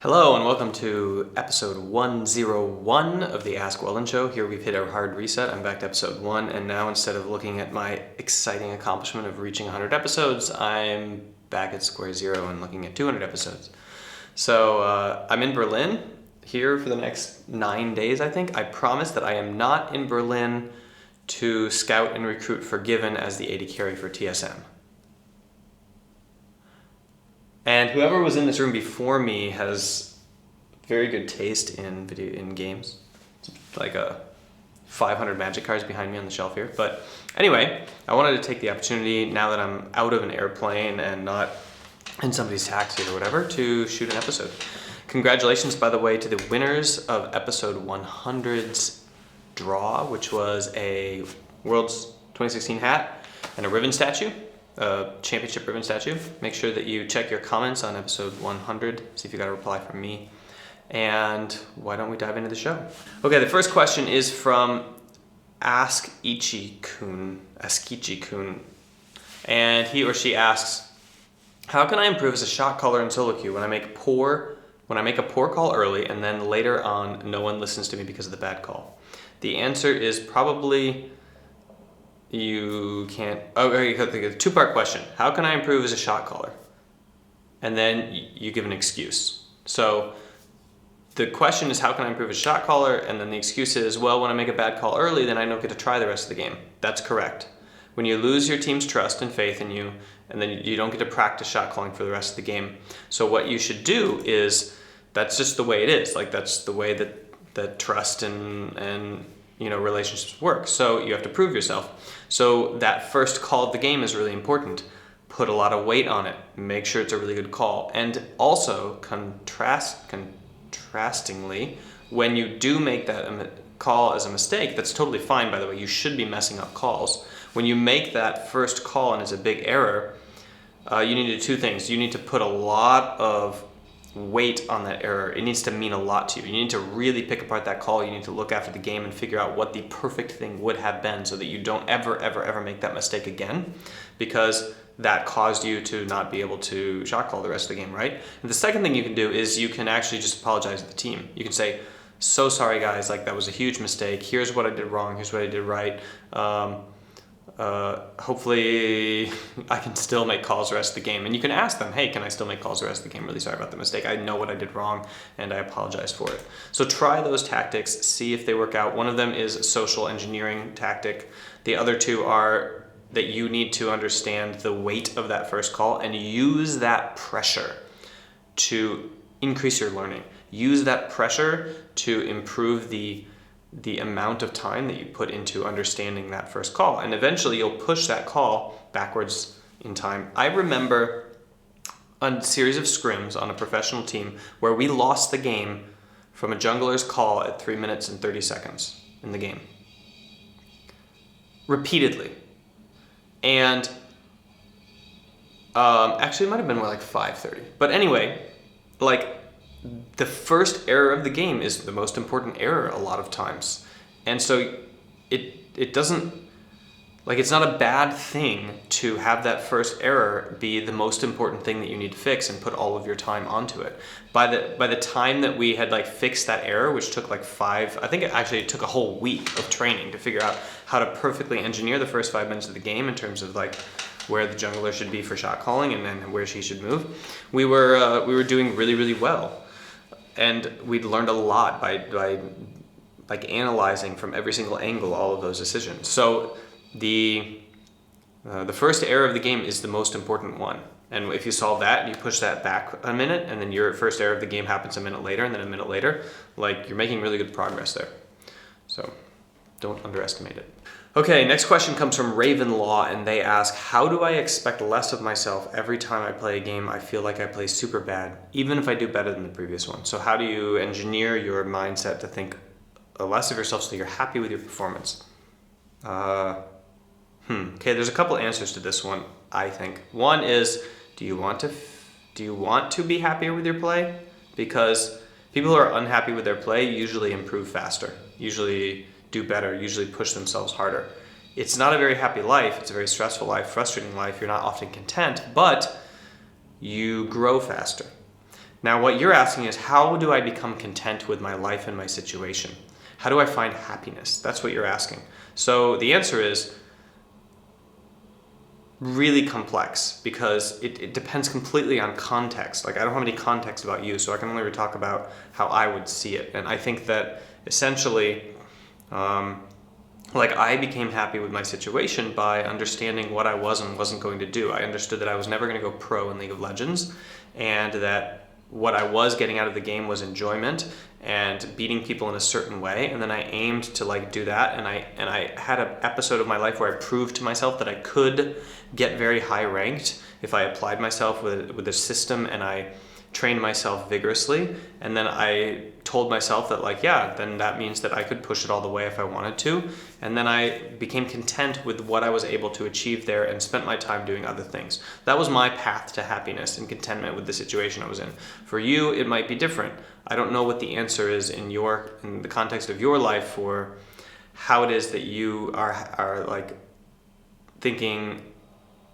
Hello and welcome to episode 101 of the Ask Weldon show. Here we've hit our hard reset. I'm back to episode 1, and now instead of looking at my exciting accomplishment of reaching 100 episodes, I'm back at square zero and looking at 200 episodes. So I'm in Berlin here for the next 9 days, I think. I promise that I am not in Berlin to scout and recruit for Given as the AD carry for TSM. And whoever was in this room before me has very good taste in games. It's like 500 magic cards behind me on the shelf here. But anyway, I wanted to take the opportunity, now that I'm out of an airplane and not in somebody's taxi or whatever, to shoot an episode. Congratulations, by the way, to the winners of episode 100's draw, which was a Worlds 2016 hat and a ribbon statue. Championship ribbon statue. Make sure that you check your comments on episode 100, see if you got a reply from me. And why don't we dive into the show? Okay, the first question is from Askichi-kun. And he or she asks, how can I improve as a shot caller in solo queue when I make a poor call early and then later on no one listens to me because of the bad call? The answer is probably you can't. Okay, two-part question. How can I improve as a shot caller? And then you give an excuse. So the question is, how can I improve as a shot caller? And then the excuse is, well, when I make a bad call early, then I don't get to try the rest of the game. That's correct. When you lose your team's trust and faith in you, and then you don't get to practice shot calling for the rest of the game. So what you should do is, that's just the way it is. Like, that's the way that trust and relationships work. So you have to prove yourself. So that first call of the game is really important. Put a lot of weight on it. Make sure it's a really good call. And also, contrastingly, when you do make that call as a mistake, that's totally fine, by the way. You should be messing up calls. When you make that first call and it's a big error, you need to do two things. You need to put a lot of weight on that error. It needs to mean a lot to you. You need to really pick apart that call. You need to look after the game and figure out what the perfect thing would have been so that you don't ever make that mistake again, because that caused you to not be able to shot call the rest of the game, right? And the second thing you can do is you can actually just apologize to the team. You can say, so sorry guys, like that was a huge mistake. Here's what I did wrong. Here's what I did right. Hopefully I can still make calls the rest of the game. And you can ask them, hey, can I still make calls the rest of the game? Really sorry about the mistake. I know what I did wrong and I apologize for it. So try those tactics, see if they work out. One of them is a social engineering tactic. The other two are that you need to understand the weight of that first call and use that pressure to increase your learning. Use that pressure to improve the amount of time that you put into understanding that first call. And eventually you'll push that call backwards in time. I remember a series of scrims on a professional team where we lost the game from a jungler's call at 3 minutes and 30 seconds in the game. Repeatedly. And actually it might have been more like 5:30. But anyway, like, the first error of the game is the most important error a lot of times. And so it doesn't, like, it's not a bad thing to have that first error be the most important thing that you need to fix and put all of your time onto it. By the time that we had like fixed that error, which took like I think it took a whole week of training to figure out how to perfectly engineer the first 5 minutes of the game in terms of like where the jungler should be for shot calling and then where she should move. We were doing really well. And we'd learned a lot by like analyzing from every single angle all of those decisions. So the first error of the game is the most important one. And if you solve that and you push that back a minute, and then your first error of the game happens a minute later, and then a minute later, like, you're making really good progress there. So don't underestimate it. Okay, next question comes from Ravenlaw, and they ask, how do I expect less of myself every time I play a game I feel like I play super bad, even if I do better than the previous one? So how do you engineer your mindset to think less of yourself so that you're happy with your performance? Okay, there's a couple answers to this one, I think. One is, do you want to be happier with your play? Because people who are unhappy with their play usually improve faster, usually do better, usually push themselves harder. It's not a very happy life. It's a very stressful life, frustrating life. You're not often content, but you grow faster. Now, what you're asking is, how do I become content with my life and my situation? How do I find happiness? That's what you're asking. So the answer is really complex, because it depends completely on context. Like, I don't have any context about you, so I can only talk about how I would see it. And I think that essentially, I became happy with my situation by understanding what I was and wasn't going to do. I understood that I was never going to go pro in League of Legends, and that what I was getting out of the game was enjoyment and beating people in a certain way. And then I aimed to do that. And I had an episode of my life where I proved to myself that I could get very high ranked if I applied myself with a system and I trained myself vigorously. And then I told myself that then that means that I could push it all the way if I wanted to. And then I became content with what I was able to achieve there and spent my time doing other things. That was my path to happiness and contentment with the situation I was in. For you, it might be different. I don't know what the answer is in the context of your life for how it is that you are thinking,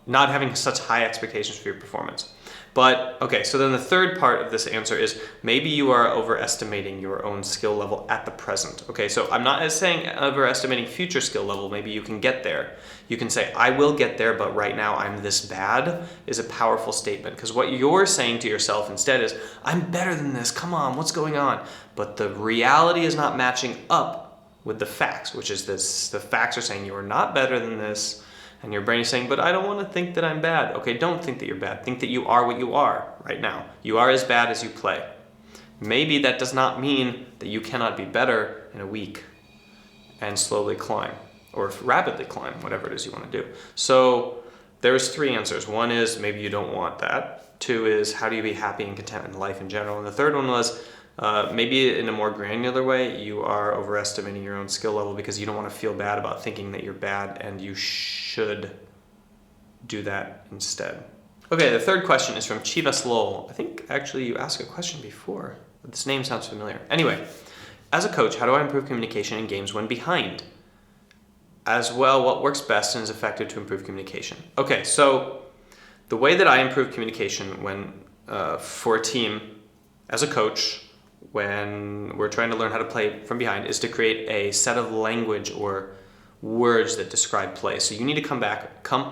not having such high expectations for your performance. But okay, so then the third part of this answer is, maybe you are overestimating your own skill level at the present. Okay, so I'm not saying overestimating future skill level. Maybe you can get there. You can say, I will get there, but right now I'm this bad, is a powerful statement. Because what you're saying to yourself instead is, I'm better than this, come on, what's going on? But the reality is not matching up with the facts, which is this: the facts are saying you are not better than this. And your brain is saying, but I don't want to think that I'm bad. Okay, don't think that you're bad. Think that you are what you are right now. You are as bad as you play. Maybe that does not mean that you cannot be better in a week and slowly climb, or rapidly climb, whatever it is you want to do. So there's three answers. One is, maybe you don't want that. Two is, how do you be happy and content in life in general? And the third one was, maybe in a more granular way, you are overestimating your own skill level because you don't want to feel bad about thinking that you're bad, and you should do that instead. Okay, the third question is from Chivas LoL. I think actually you asked a question before, but this name sounds familiar. Anyway, as a coach, how do I improve communication in games when behind? As well, what works best and is effective to improve communication? Okay, so the way that I improve communication when for a team as a coach, when we're trying to learn how to play from behind, is to create a set of language or words that describe play. So you need to come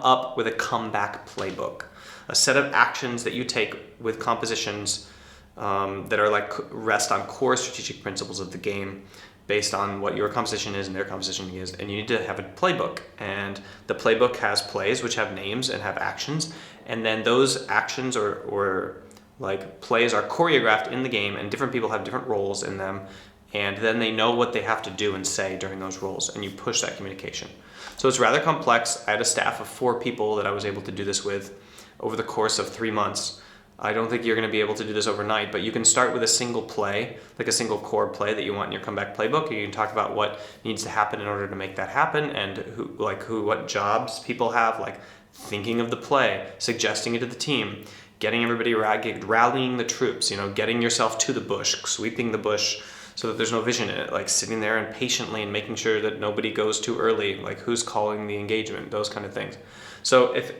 up with a comeback playbook, a set of actions that you take with compositions that are rest on core strategic principles of the game, based on what your composition is and their composition is, and you need to have a playbook. And the playbook has plays which have names and have actions, and then those actions or plays are choreographed in the game, and different people have different roles in them, and then they know what they have to do and say during those roles, and you push that communication. So it's rather complex. I had a staff of 4 people that I was able to do this with over the course of 3 months. I don't think you're going to be able to do this overnight, but you can start with a single play, like a single core play that you want in your comeback playbook, and you can talk about what needs to happen in order to make that happen, and what jobs people have, thinking of the play, suggesting it to the team, getting everybody rallying the troops, getting yourself to the bush, sweeping the bush so that there's no vision in it, sitting there and patiently and making sure that nobody goes too early, who's calling the engagement, those kind of things. So if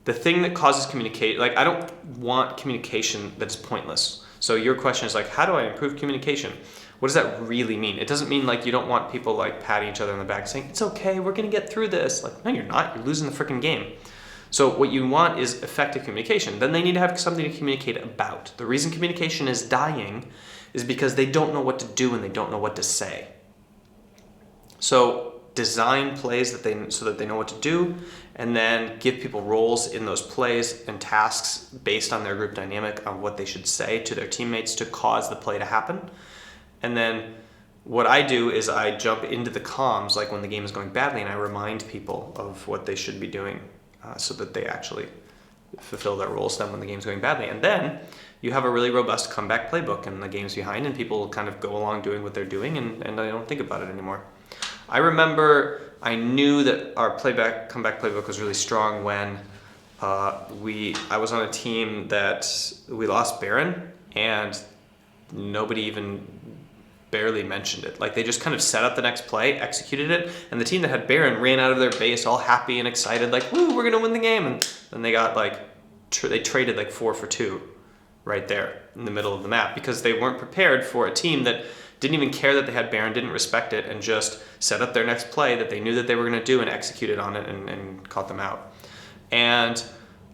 the thing that causes I don't want communication that's pointless. So your question is how do I improve communication? What does that really mean? It doesn't mean you don't want people patting each other on the back saying, it's okay, we're gonna get through this. No, you're not, you're losing the freaking game. So what you want is effective communication. Then they need to have something to communicate about. The reason communication is dying is because they don't know what to do and they don't know what to say. So design plays so that they know what to do, and then give people roles in those plays and tasks based on their group dynamic on what they should say to their teammates to cause the play to happen. And then what I do is I jump into the comms when the game is going badly, and I remind people of what they should be doing so that they actually fulfill their roles then when the game's going badly. And then you have a really robust comeback playbook, and the game's behind, and people kind of go along doing what they're doing, and I don't think about it anymore. I remember I knew that our comeback playbook was really strong when I was on a team that we lost Baron, and nobody even barely mentioned it. They just kind of set up the next play, executed it, and the team that had Baron ran out of their base all happy and excited, woo, we're gonna win the game. And then they got they traded 4 for 2 right there in the middle of the map because they weren't prepared for a team that didn't even care that they had Baron, didn't respect it, and just set up their next play that they knew that they were going to do and executed on it and caught them out. And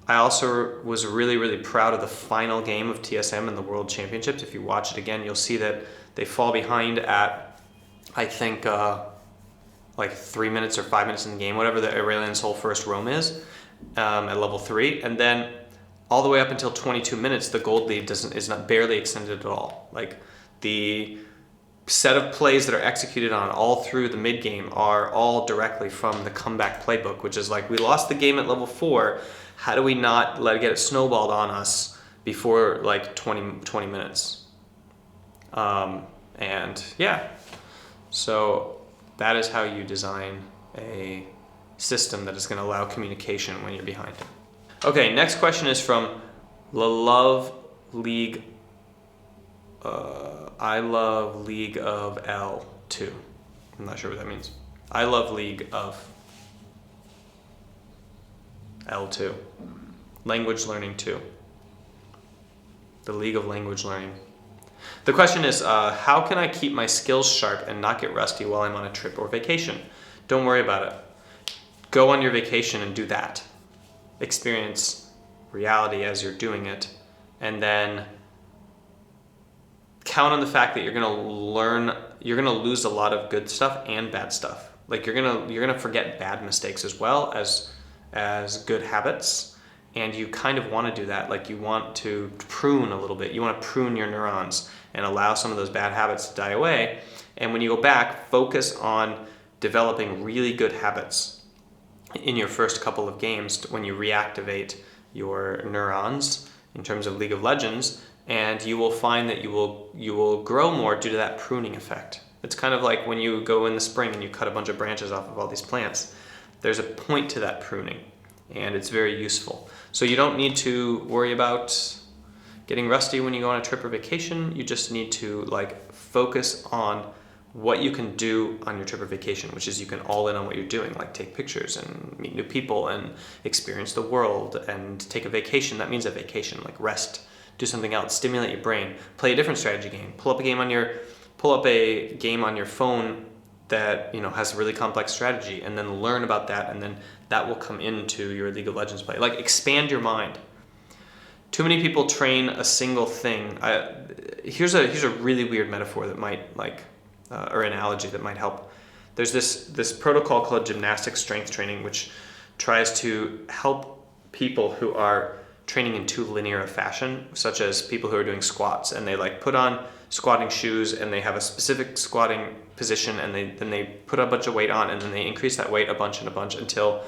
I also was really, really proud of the final game of TSM in the World Championships. If you watch it again, you'll see that they fall behind at, I think, like 3 minutes or 5 minutes in the game, whatever the Aurelian's whole first roam is, at level 3. And then all the way up until 22 minutes, the gold lead is not barely extended at all. Like the set of plays that are executed on all through the mid game are all directly from the comeback playbook, which is like, we lost the game at level 4. How do we not get it snowballed on us before like 20 minutes? And yeah, so that is how you design a system that is going to allow communication when you're behind. Okay, next question is from Love League. I love League of L2. I'm not sure what that means. I love League of L2. Language Learning 2. The League of Language Learning. The question is, how can I keep my skills sharp and not get rusty while I'm on a trip or vacation? Don't worry about it. Go on your vacation and do that. Experience reality as you're doing it, and then count on the fact that you're gonna lose a lot of good stuff and bad stuff. Like you're gonna forget bad mistakes as well as good habits, and you kind of want to do that. Like you want to prune a little bit. You want to prune your neurons and allow some of those bad habits to die away. And when you go back, focus on developing really good habits in your first couple of games when you reactivate your neurons in terms of League of Legends, and you will find that you will grow more due to that pruning effect. It's kind of like when you go in the spring and you cut a bunch of branches off of all these plants. There's a point to that pruning, and it's very useful. So you don't need to worry about getting rusty when you go on a trip or vacation. You just need to focus on what you can do on your trip or vacation, which is you can all in on what you're doing, like take pictures and meet new people and experience the world and take a vacation. That means a vacation, like rest, do something else, stimulate your brain, play a different strategy game, pull up a game on your phone that has a really complex strategy, and then learn about that, and then that will come into your League of Legends play. Like expand your mind. Too many people train a single thing. Here's a really weird metaphor that might or analogy that might help. There's this protocol called gymnastic strength training, which tries to help people who are training in too linear a fashion, such as people who are doing squats, and they put on squatting shoes and they have a specific squatting position, and then they put a bunch of weight on, and then they increase that weight a bunch until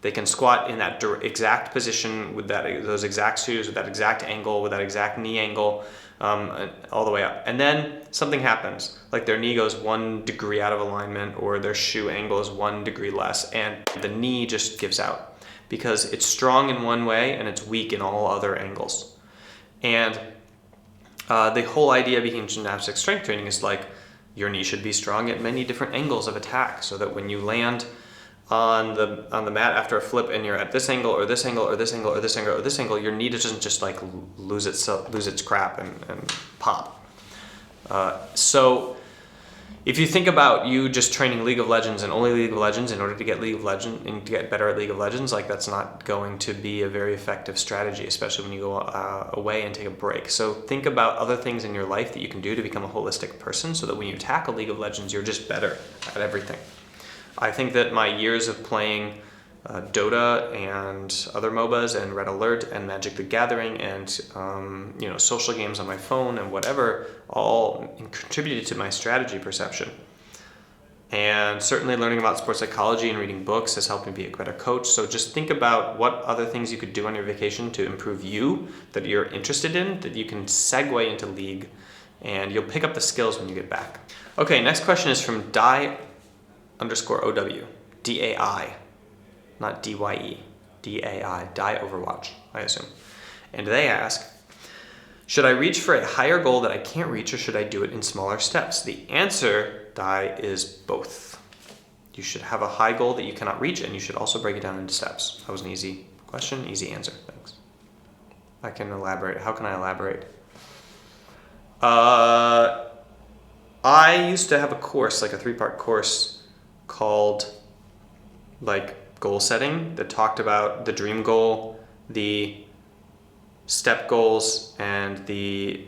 they can squat in that exact position with those exact shoes, with that exact angle, with that exact knee angle, all the way up. And then something happens, like their knee goes 1 degree out of alignment, or their shoe angle is 1 degree less, and the knee just gives out because it's strong in one way and it's weak in all other angles. And the whole idea behind gymnastic strength training is your knee should be strong at many different angles of attack, so that when you land on the mat after a flip and you're at this angle or this angle or this angle or this angle or this angle, your knee doesn't just lose its crap and pop. So if you think about you just training League of Legends and only League of Legends in order to get League of Legends and to get better at League of Legends, that's not going to be a very effective strategy, especially when you go away and take a break. So think about other things in your life that you can do to become a holistic person, so that when you tackle League of Legends, you're just better at everything. I think that my years of playing Dota and other MOBAs and Red Alert and Magic the Gathering and social games on my phone and whatever all contributed to my strategy perception. And certainly learning about sports psychology and reading books has helped me be a better coach. So just think about what other things you could do on your vacation to improve you, that you're interested in, that you can segue into League, and you'll pick up the skills when you get back. Okay, next question is from Die_OW, DAI, not DYE, DAI, Die Overwatch, I assume. And they ask, should I reach for a higher goal that I can't reach, or should I do it in smaller steps? The answer, Die, is both. You should have a high goal that you cannot reach, and you should also break it down into steps. That was an easy question, easy answer, thanks. I can elaborate. How can I elaborate? I used to have a course, like a 3-part course called like goal setting that talked about the dream goal, the step goals, and the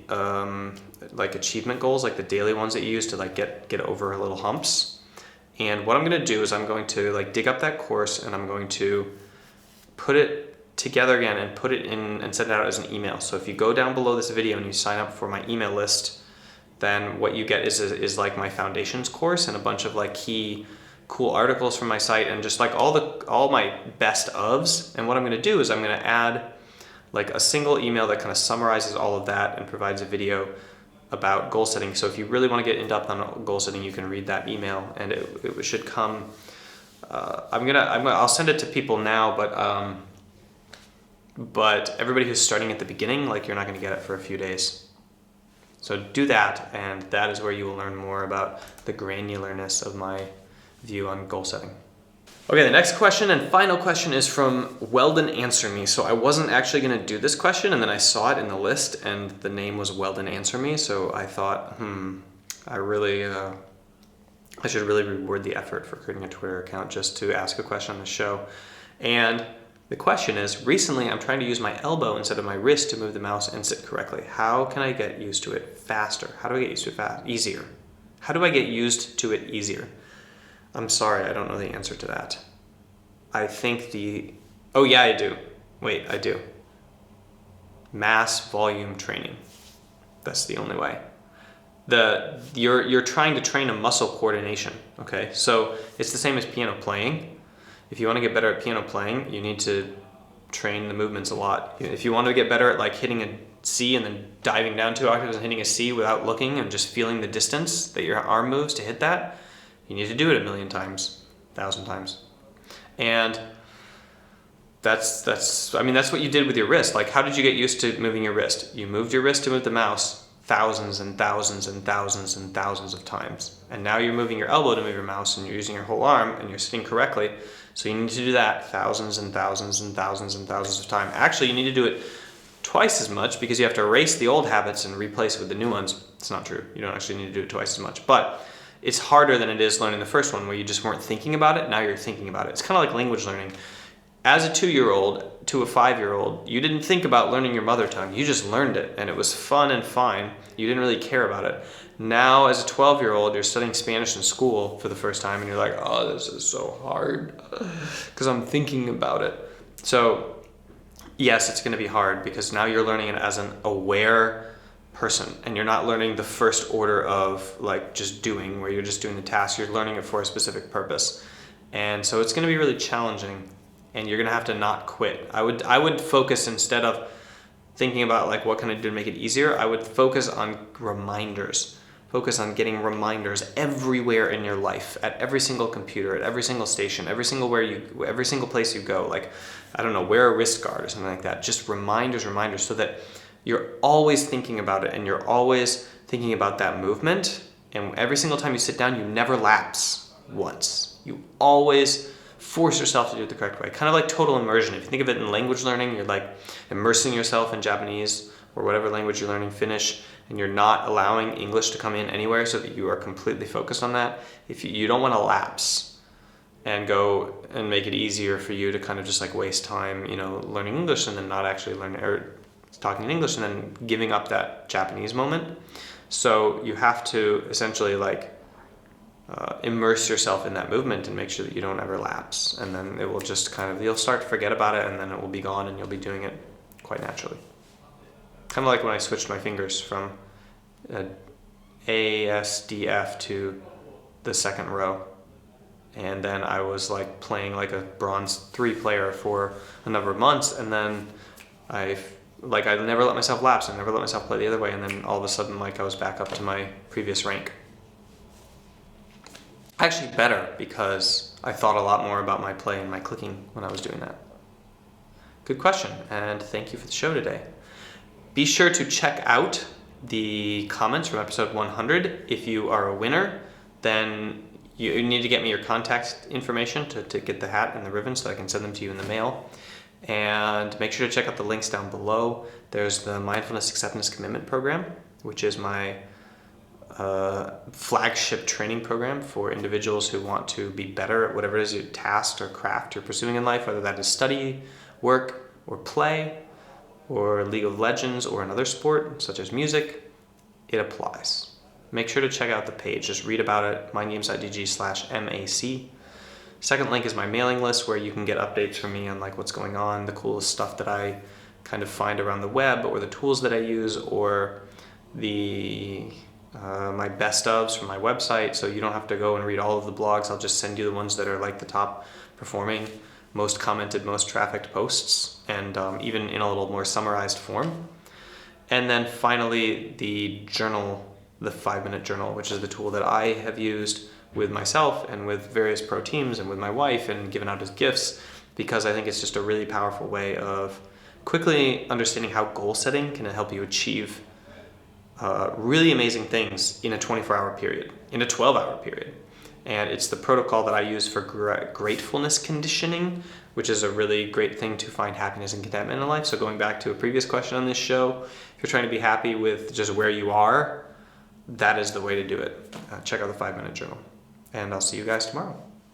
like achievement goals, like the daily ones that you use to like get over little humps. And what I'm going to do is I'm going to like dig up that course and I'm going to put it together again and put it in and send it out as an email. So if you go down below this video and you sign up for my email list, then what you get is like my foundations course and a bunch of like key cool articles from my site and just like all my best ofs. And what I'm going to do is I'm going to add like a single email that kind of summarizes all of that and provides a video about goal setting. So if you really want to get in depth on goal setting, you can read that email and it should come. I'll send it to people now, but everybody who's starting at the beginning, like you're not going to get it for a few days. So do that, and that is where you will learn more about the granularness of my view on goal setting. Okay, the next question and final question is from Weldon Answer Me. So I wasn't actually going to do this question, and then I saw it in the list, and the name was Weldon Answer Me. So I thought, I should really reward the effort for creating a Twitter account just to ask a question on the show. And the question is, recently I'm trying to use my elbow instead of my wrist to move the mouse and sit correctly. How can I get used to it faster? How do I get used to it easier? How do I get used to it easier? I'm sorry, I don't know the answer to that. I think oh yeah, I do. Wait, I do. Mass volume training. That's the only way. You're trying to train a muscle coordination, okay? So it's the same as piano playing. If you want to get better at piano playing, you need to train the movements a lot. If you want to get better at like hitting a C and then diving down 2 octaves and hitting a C without looking and just feeling the distance that your arm moves to hit that, you need to do it 1,000,000 times, 1,000 times. And that's what you did with your wrist. Like, how did you get used to moving your wrist? You moved your wrist to move the mouse thousands and thousands and thousands and thousands of times. And now you're moving your elbow to move your mouse and you're using your whole arm and you're sitting correctly. So you need to do that thousands and thousands and thousands and thousands of times. Actually, you need to do it twice as much because you have to erase the old habits and replace it with the new ones. It's not true. You don't actually need to do it twice as much. But it's harder than it is learning the first one where you just weren't thinking about it. Now you're thinking about it. It's kind of like language learning. As a 2-year-old to a 5-year-old, you didn't think about learning your mother tongue. You just learned it and it was fun and fine. You didn't really care about it. Now, as a 12-year-old, you're studying Spanish in school for the first time and you're like, oh, this is so hard because I'm thinking about it. So yes, it's going to be hard because now you're learning it as an aware person and you're not learning the first order of like just doing where you're just doing the task. You're learning it for a specific purpose. And so it's going to be really challenging and you're going to have to not quit. I would focus, instead of thinking about like what can I do to make it easier, I would focus on reminders. Focus on getting reminders everywhere in your life, at every single computer, at every single station, every single place you go. Like, I don't know, wear a wrist guard or something like that. Just reminders, so that you're always thinking about it and you're always thinking about that movement. And every single time you sit down, you never lapse once. You always force yourself to do it the correct way. Kind of like total immersion. If you think of it in language learning, you're like immersing yourself in Japanese or whatever language you're learning, Finnish, and you're not allowing English to come in anywhere so that you are completely focused on that. If you don't want to lapse and go and make it easier for you to kind of just like waste time, learning English and then not actually learning or talking in English and then giving up that Japanese moment. So you have to essentially like immerse yourself in that movement and make sure that you don't ever lapse. And then it will just you'll start to forget about it and then it will be gone and you'll be doing it quite naturally. Kind of like when I switched my fingers from A, S, D, F to the second row. And then I was like playing like a bronze 3 player for a number of months. And then I never let myself lapse. I never let myself play the other way. And then all of a sudden, like I was back up to my previous rank. Actually better because I thought a lot more about my play and my clicking when I was doing that. Good question. And thank you for the show today. Be sure to check out the comments from episode 100. If you are a winner, then you need to get me your contact information to get the hat and the ribbon so I can send them to you in the mail. And make sure to check out the links down below. There's the Mindfulness Acceptance Commitment Program, which is my flagship training program for individuals who want to be better at whatever it is your task or craft you're pursuing in life, whether that is study, work, or play, or League of Legends, or another sport such as music. It applies. Make sure to check out the page. Just read about it, mindgames.gg/MAC. Second link is my mailing list, where you can get updates from me on like what's going on, the coolest stuff that I kind of find around the web, or the tools that I use, or the my best ofs from my website. So you don't have to go and read all of the blogs. I'll just send you the ones that are like the top performing, most commented, most trafficked posts, and even in a little more summarized form. And then finally, the journal, the 5-minute journal, which is the tool that I have used with myself and with various pro teams and with my wife and given out as gifts, because I think it's just a really powerful way of quickly understanding how goal setting can help you achieve really amazing things in a 24-hour period, in a 12-hour period. And it's the protocol that I use for gratefulness conditioning, which is a really great thing to find happiness and contentment in life. So going back to a previous question on this show, if you're trying to be happy with just where you are, that is the way to do it. Check out the 5-minute journal. And I'll see you guys tomorrow.